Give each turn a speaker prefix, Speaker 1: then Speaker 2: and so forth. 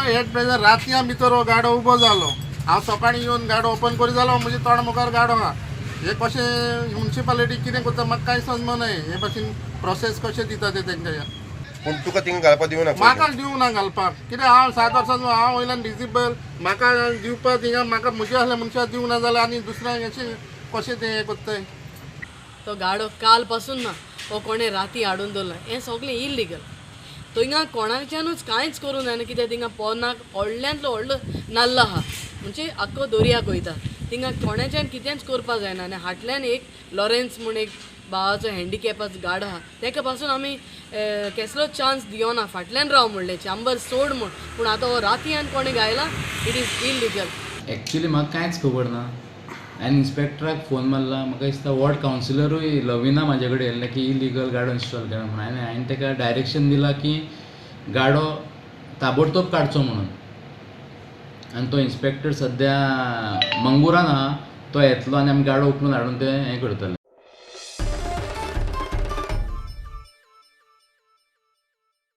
Speaker 1: Eight present रातया भितर हो गाडो उबो जालो. हांव सकाळीं येवन गाडो ओपन करी जालो म्हणजे तोंड मुखार गाडो आहा. हे कशें म्युन्सिपालिटी कितें करता म्हाका कांय समजना हे भाशेन प्रोसेस कशें दिता ते तेंकां.
Speaker 2: पूण तुका थिंगा घालपा दिवना
Speaker 1: म्हाका दिवंक ना घालपाक कित्याक हांव 7 वर्सांचो हांव वयल्यान डिसेबल म्हाका दिवपाक थिंगा म्हाका म्हज्या असल्या मनशाक दिवंक ना जाल्यार आनी दुसऱ्यांक अशें कशें तें हें कोत्ताय.
Speaker 3: तो गाडो काल पासून ना हो कोणें राती हाडून दवरला हें सगळें इल्लिगल. थिंगा कोणाच्यानूच कांयच करूं जायना कित्याक थिंगा पोरनाक व्हडल्यांतलो व्हडलो नाल्ल आहा म्हणजे आख्खो दर्याक वयता. थिंगा कोणाच्यान कितेंच करपाक जायना आनी हाटल्यान एक लॉरेन्स म्हूण एक भावाचो हँडिकॅपाचो गाडो आहा तेका पासून आमी कसलोच चान्स दिवना फाटल्यान राव म्हणलें चांबर सोड म्हूण. पूण आतां हो राती आनी कोणें गायला इट इज इल्लिगल.
Speaker 4: एक्चुली म्हाका कांयच खबर ना. हांवें इन्स्पेक्टराक फोन मारला म्हाका दिसता वॉर्ड कावन्सिलरूय लविना म्हाजे कडेन येयल्लें की इलिगल गाडो इन्स्टॉल केला म्हणून. हांवें ताका डायरेक्शन दिलां की गाडो ताबडतोब काडचो म्हणून. आनी तो इन्स्पेक्टर सद्या मंगुरान आहा तो येतलो आनी आमी गाडो उखलून हाडून ते हें करतले.